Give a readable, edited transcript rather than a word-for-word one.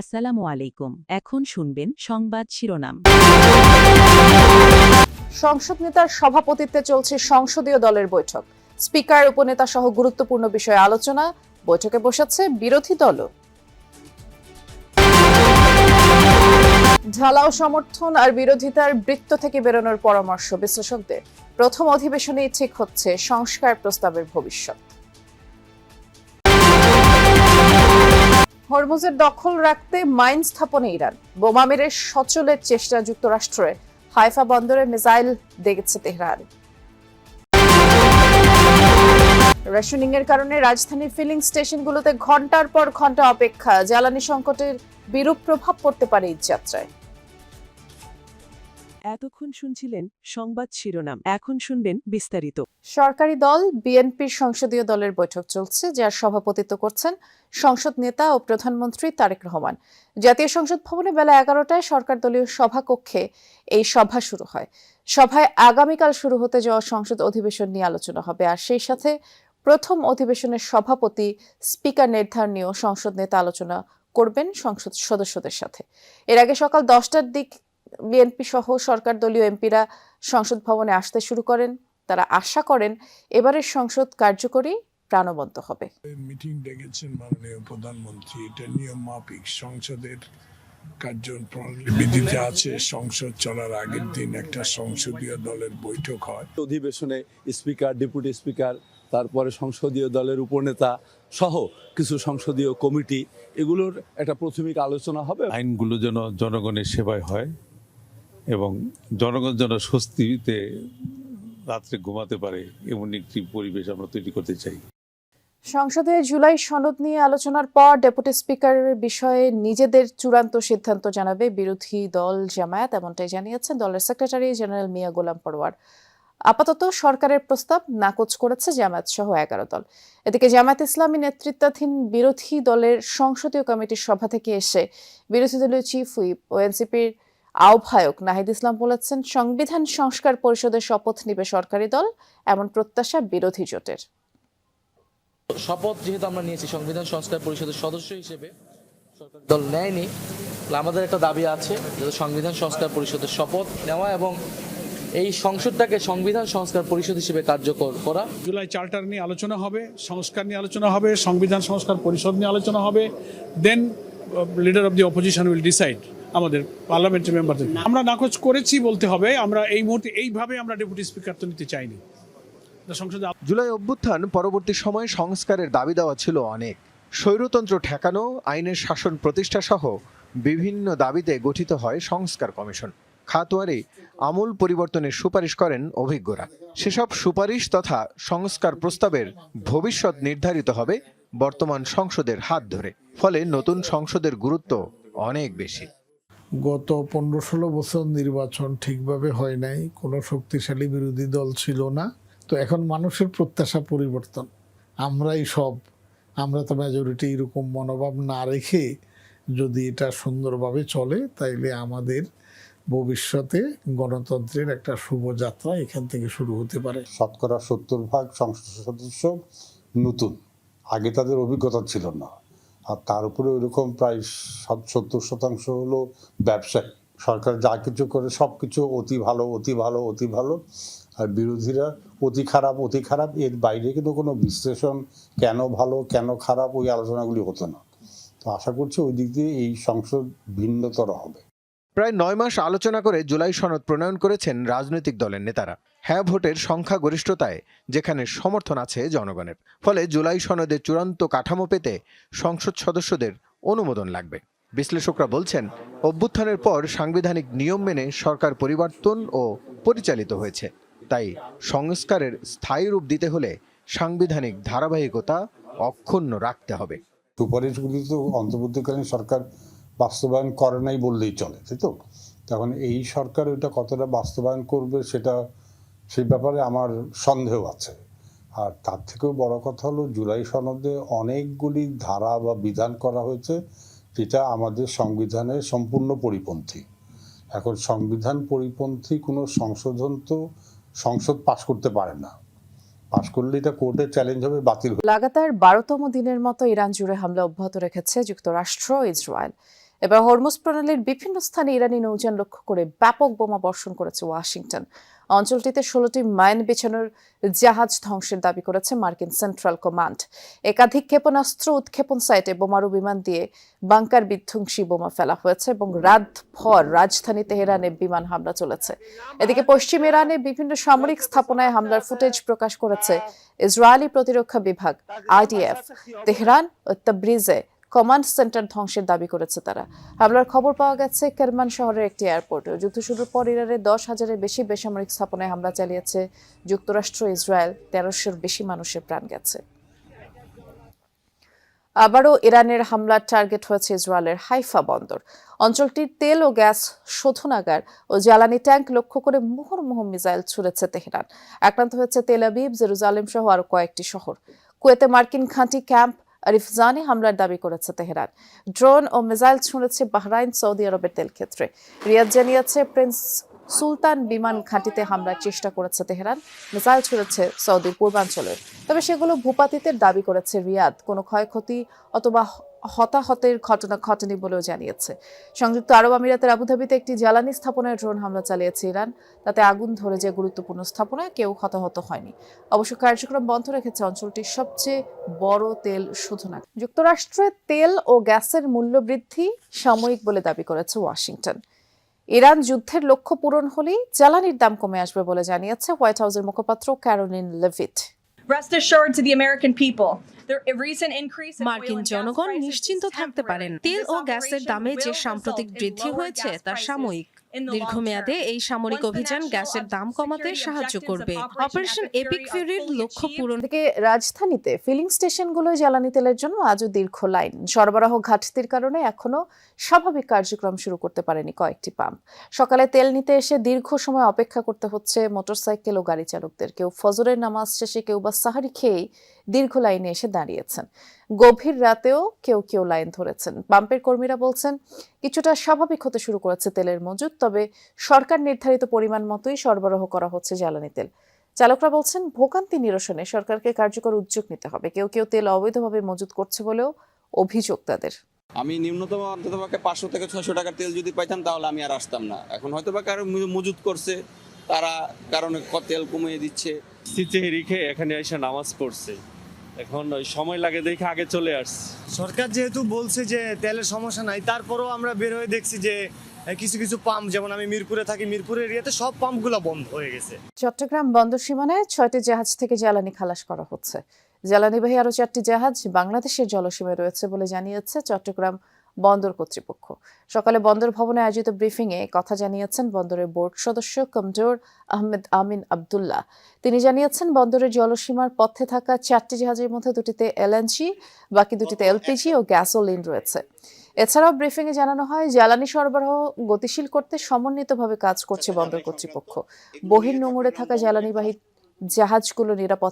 আসসালামু আলাইকুম। এখন শুনবেন সংবাদ শিরোনাম। সংসদ নেতার সভাপতিত্বে চলছে সংসদীয় দলের বৈঠক। স্পিকার, উপনেতা সহ গুরুত্বপূর্ণ বিষয়ে আলোচনা। বৈঠকে বসেছে বিরোধী দলও। ঢালাও সমর্থন আর বিরোধিতার বৃত্ত থেকে বেরোনোর পরামর্শ বিশ্লেষকদের। প্রথম অধিবেশনেই ঠিক হচ্ছে সংস্কার প্রস্তাবের ভবিষ্যৎ। হরমুজের দখল রাখতে মাইন স্থাপনে ইরান। বোমা মেরে সচলের চেষ্টা যুক্তরাষ্ট্রের। হাইফা বন্দরে মিসাইল দেখেছে তেহরান। রেশনিং এর কারণে রাজধানীর ফিলিং স্টেশনগুলোতে ঘন্টার পর ঘন্টা অপেক্ষা। জ্বালানি সংকটের বিরূপ প্রভাব পড়তে পারে ঈদযাত্রায়। এতক্ষণ শুনছিলেন সংবাদ শিরোনাম। এখন শুনবেন বিস্তারিত। সরকারি দল বিএনপির সংসদীয় দলের বৈঠক চলছে, যার সভাপতিত্ব করছেন সংসদ নেতা ও প্রধানমন্ত্রী তারেক রহমান। জাতীয় সংসদ ভবনে বেলা 11টায় সরকার দলীয় সভাকক্ষে এই সভা শুরু হয়। সভায় আগামীকাল শুরু হতে যাওয়া সংসদ অধিবেশন নিয়ে আলোচনা হবে, আর সেই সাথে প্রথম অধিবেশনের সভাপতি, স্পিকার নির্ধারণ নিয়েও সংসদ নেতা আলোচনা করবেন সংসদ সদস্যদের সাথে। এর আগে সকাল 10টার দিক বিএনপি সহ সরকার দলীয় এমপিরা সংসদ ভবনে আসতে শুরু করেন। তারা আশা করেন এবারের সংসদ কার্যকরী, প্রাণবন্ত হবে। মিটিং ডেকেছেন মাননীয় প্রধানমন্ত্রী। এটা নিয়ম মাফিক সংসদের কার্যপ্রণালীতে আছে। সংসদ চলার আগের দিন একটা সংসদীয় দলের বৈঠক হয়। অধিবেশনে স্পিকার, ডেপুটি স্পিকার, তারপরে সংসদীয় দলের উপনেতা সহ কিছু সংসদীয় কমিটি, এগুলোর একটা প্রাথমিক আলোচনা হবে। আইনগুলো যেন জনগণের সেবায় হয় এবং জনগণ যেন স্বস্তিতে রাত্রে ঘুমাতে পারে, এমন একটি পরিবেশ আমরা তৈরি করতে চাই। সংসদে জুলাই সনদ নিয়ে আলোচনার পর ডেপুটি স্পিকারের বিষয়ে নিজেদের চূড়ান্ত সিদ্ধান্ত জানাবে বিরোধী দল জামায়াত, এমনটাই জানিয়েছেন দলের সেক্রেটারি জেনারেল মিয়া গোলাম পরোয়ার। আপাতত সরকারের প্রস্তাব নাকচ করেছে জামায়াত সহ 11 দল। এদিকে জামায়াত ইসলামী নেতৃত্বাধীন বিরোধী দলের সংসদীয় কমিটির সভা থেকে এসে বিরোধী দলীয় চিফ হুইপ ও এনসিপির আহ্বায়ক নাহিদ ইসলাম বলেছেন, সংবিধান সংস্কার পরিষদের শপথ নিবে সরকারি দল, এমন প্রত্যাশা বিরোধী জোটের। শপথ যেহেতু আমরা নিয়েছি সংবিধান সংস্কার পরিষদের সদস্য হিসেবে, সরকারি দল নেয়নি, আমাদের একটা দাবি আছে যে সংবিধান সংস্কার পরিষদের শপথ নেওয়া এবং এই সংসদটাকে সংবিধান সংস্কার পরিষদ হিসেবে কার্যকর করা। জুলাই চার্টার নিয়ে আলোচনা হবে, সংস্কার নিয়ে আলোচনা হবে, সংবিধান সংস্কার পরিষদ নিয়ে আলোচনা হবে। Then leader of the opposition will decide. আমাদের পার্লামেন্টের মেম্বারদের আমরা নাকচ করেছি বলতে হবে। আমরা এই মুহূর্তে এইভাবে আমরা ডেপুটি স্পিকার তো নিতে চাইনি। জুলাই অভ্যুত্থান পরবর্তী সময়ে সংস্কারের দাবি দেওয়া ছিল অনেক। স্বৈরতন্ত্র ঠেকানো, আইনের শাসন প্রতিষ্ঠা সহ বিভিন্ন দাবিতে গঠিত হয় সংস্কার কমিশন। খাতোয়ারি আমূল পরিবর্তনের সুপারিশ করেন অভিজ্ঞরা। সেসব সুপারিশ তথা সংস্কার প্রস্তাবের ভবিষ্যৎ নির্ধারিত হবে বর্তমান সংসদের হাত ধরে। ফলে নতুন সংসদের গুরুত্ব অনেক বেশি। গত 15-16 বছর নির্বাচন ঠিকভাবে হয় নাই, কোনো শক্তিশালী বিরোধী দল ছিল না। তো এখন মানুষের প্রত্যাশা পরিবর্তন। আমরা তো মেজরিটি এরকম মনোভাব না রেখে যদি এটা সুন্দরভাবে চলে, তাইলে আমাদের ভবিষ্যতে গণতন্ত্রের একটা শুভযাত্রা এখান থেকে শুরু হতে পারে। শতকরা 70% সংসদ সদস্য নতুন, আগে তাদের অভিজ্ঞতা ছিল না। আর তার উপরে ওইরকম প্রায় 70% হলো ব্যবসায়ী। সরকার যা কিছু করে সব কিছু অতি ভালো, অতি ভালো, অতি ভালো। আর বিরোধীরা অতি খারাপ, অতি খারাপ। এর বাইরে কিন্তু কোনো বিশ্লেষণ, কেন ভালো কেন খারাপ, ওই আলোচনাগুলি হতো না। তো আশা করছি ওই দিক দিয়ে এই সংসদ ভিন্নতর হবে। প্রায় 9 মাস আলোচনা করে জুলাই সনদ প্রণয়ন করেছেন রাজনৈতিক দলের নেতারা। হ্যাঁ ভোটের সংখ্যাগরিষ্ঠতায় যেখানে সমর্থন আছে জনগণের। ফলে জুলাই সনদের চূড়ান্ত কাঠামো পেতে সংসদ সদস্যদের অনুমোদন লাগবে। বিশ্লেষকরা বলছেন, অভ্যুত্থানের পর সাংবিধানিক নিয়ম মেনে সরকার পরিবর্তন ও পরিচালিত হয়েছে। তাই সংস্কারের স্থায়ী রূপ দিতে হলে সাংবিধানিক ধারাবাহিকতা অক্ষুণ্ণ রাখতে হবে। সুপারিশগুলি তো অন্তর্বর্তীকালীন সরকার বাস্তবায়ন করে নাই বললেই চলে, তাই তো? তখন এই সরকার ওইটা কতটা বাস্তবায়ন করবে সেই ব্যাপারে আমার সন্দেহ আছে। আর তার থেকেও বড় কথা হলো, জুলাই সনদে অনেকগুলি ধারা বা বিধান করা হয়েছে যেটা আমাদের সংবিধানের সম্পূর্ণ পরিপন্থী। এখন সংবিধান পরিপন্থী কোনো সংশোধন তো সংসদ পাশ করতে পারে না। পাশ করলে এটা কোর্টে চ্যালেঞ্জ হবে, বাতিল হবে। লাগাতার 12তম দিনের মতো ইরান জুড়ে হামলা অব্যাহত রেখেছে যুক্তরাষ্ট্র ও ইসরায়েল। এবার হরমুজ প্রণালীর বিভিন্ন স্থানে ইরানি নৌযান লক্ষ্য করে ব্যাপক বোমা বর্ষণ করেছে ওয়াশিংটন। অঞ্চলটিতে 16টি মাইন বিছানোর জাহাজ ধ্বংসের দাবি করেছে মার্কিন সেন্ট্রাল কমান্ড। একাধিক ক্ষেপণাস্ত্র উৎক্ষেপণ সাইটে বোমারু বিমান দিয়ে বাংকার বিধ্বংসী বোমা ফেলা হয়েছে এবং রাতভর রাজধানী তেহরানে বিমান হামলা চলেছে। এদিকে পশ্চিম ইরানে বিভিন্ন সামরিক স্থাপনায় হামলার ফুটেজ প্রকাশ করেছে ইসরায়েলি প্রতিরক্ষা বিভাগ IDF। তেহরান ও তাবরিজে কমান্ড সেন্টার ধ্বংসের দাবি করেছে তারা। হামলার খবর পাওয়া গেছে কেরমান শহরের একটি এয়ারপোর্টে। যুদ্ধ শুরুর পর ইরানে 10,000-এর বেশি বেসামরিক স্থাপনায় হামলা চালিয়েছে যুক্তরাষ্ট্র, ইসরায়েল। 1300-এর বেশি মানুষের প্রাণ গেছে। আবারও ইরানের হামলার টার্গেট হয়েছে ইসরায়েলের হাইফা বন্দর। অঞ্চলটির তেল ও গ্যাস শোধনাগার ও জ্বালানি ট্যাঙ্ক লক্ষ্য করে মুহুর্মুহু মিসাইল ছুড়েছে তেহরান। আক্রান্ত হয়েছে তেল আবিব, জেরুজালেম সহ আরো কয়েকটি শহর। কুয়েতে মার্কিন ঘাঁটি ক্যাম্প রিফজানে হামলার দাবি করেছে তেহরান। ড্রোন ও মিসাইল ছুঁড়েছে বাহরাইন, সৌদি আরবের তেল ক্ষেত্রে। রিয়াদ জানিয়েছে প্রিন্স সুলতান বিমান ঘাঁটিতে হামলার চেষ্টা করেছে তেহরান। মিসাইল ছুঁড়েছে সৌদির পূর্বাঞ্চলে, তবে সেগুলো ভূপাতিতের দাবি করেছে রিয়াদ। কোনো ক্ষয়ক্ষতি অথবা হতাহতের ঘটনা ঘটেনি বলেও জানিয়েছে। সংযুক্ত আরব আমিরাতের আবুধাবিতে একটি জ্বালানি স্থাপনায় ড্রোন হামলা চালিয়েছে ইরান। তাতে আগুন ধরে যায় গুরুত্বপূর্ণ স্থাপনায়, কেউ হতাহত হয়নি। অবশ্য কার্যক্রম বন্ধ রেখেছে অঞ্চলটির সবচেয়ে বড় তেল শোধনাগার। যুক্তরাষ্ট্রের তেল ও গ্যাসের মূল্য বৃদ্ধি সাময়িক বলে দাবি করেছে ওয়াশিংটন। ইরান যুদ্ধের লক্ষ্য পূরণ হলেই জ্বালানির দাম কমে আসবে বলে জানিয়েছে হোয়াইট হাউসের মুখপাত্র Karoline Leavitt. Rest assured to the American people, a recent increase in মার্কিন জনগণ নিশ্চিন্ত থাকতে পারেন, তেল ও গ্যাসের দামে যে সাম্প্রতিক বৃদ্ধি হয়েছে তা সাময়িক। দীর্ঘমেয়াদে এই সামরিক অভিযান গ্যাসের দাম কমাতে সাহায্য করবে। অপারেশন এপিক ফিউরির লক্ষ্য পূরণ। এদিকে রাজধানীতে ফিলিং স্টেশনগুলোয় জ্বালানি তেলের জন্য আজও দীর্ঘ লাইন। সরবরাহ ঘাটতির কারণে এখনো স্বাভাবিক কার্যক্রম শুরু করতে পারেনি কয়েকটি পাম্প। সকালে তেল নিতে এসে দীর্ঘ সময় অপেক্ষা করতে হচ্ছে মোটরসাইকেল ও গাড়ি চালকদের। কেউ ফজরের নামাজ শেষে, কেউ বা সাহারি খেয়েই দীর্ঘ লাইনে এসে দাঁড়িয়েছেন। গভীর রাতেও কেউ কেউ লাইন ধরেছেন। পাম্পের কর্মীরা বলছেন কিছুটা স্বাভাবিক হতে শুরু করেছে তেলের মজুদ, তবে সরকার নির্ধারিত পরিমাণ মতোই সরবরাহ করা হচ্ছে জ্বালানি তেল। চালকরা বলছেন ভোগান্তি নিরসনে সরকারকে কার্যকর উদ্যোগ নিতে হবে। কেউ কেউ তেল অবৈধভাবে মজুদ করছে বলেও অভিযোগ তাদের। আমি ন্যূনতম অন্ততপক্ষে 500 থেকে 600 টাকার তেল যদি পাইতাম তাহলে আমি আর আসতাম না। এখন হয়তো বা কারো মজুদ করছে, তারা কারণে তেল কমিয়ে দিচ্ছে। রেখে এখানে এসে নামাজ পড়ছে, এখন ওই সময় লাগে দেখে আগে চলে আসছে। সরকার যেহেতু বলছে যে তেলের সমস্যা নাই, তারপরও আমরা বের হয়ে দেখছি যে কিছু কিছু পাম্প, যেমন আমি মিরপুরে থাকি, মিরপুরের এরিয়াতে সব পাম্পগুলো বন্ধ হয়ে গেছে। চট্টগ্রাম বন্দর সীমানায় 6টি জাহাজ থেকে জ্বালানি খালাস করা হচ্ছে। জ্বালানিবাহী আরও 4টি জাহাজ বাংলাদেশের জলসীমায় রয়েছে বলে জানিয়েছে চট্টগ্রাম বন্দর কর্তৃপক্ষ। সকালে বন্দর ভবনে আয়োজিত ব্রিফিংয়ে কথা জানিয়েছেন বন্দরের বোর্ড সদস্য কমডোর আহমেদ আমিন আব্দুল্লাহ। তিনি জানিয়েছেন বন্দরের জলসীমার পথে থাকা 4টি জাহাজের মধ্যে 2টিতে LNG, বাকি 2টিতে LPG ও গ্যাসোলিন রয়েছে। এছাড়াও ব্রিফিংয়ে জানানো হয় জ্বালানি সরবরাহ গতিশীল করতে সমন্বিতভাবে কাজ করছে বন্দর কর্তৃপক্ষ। বহির্নোঙরে থাকা জ্বালানিবাহী জাহাজগুলো নিরাপদ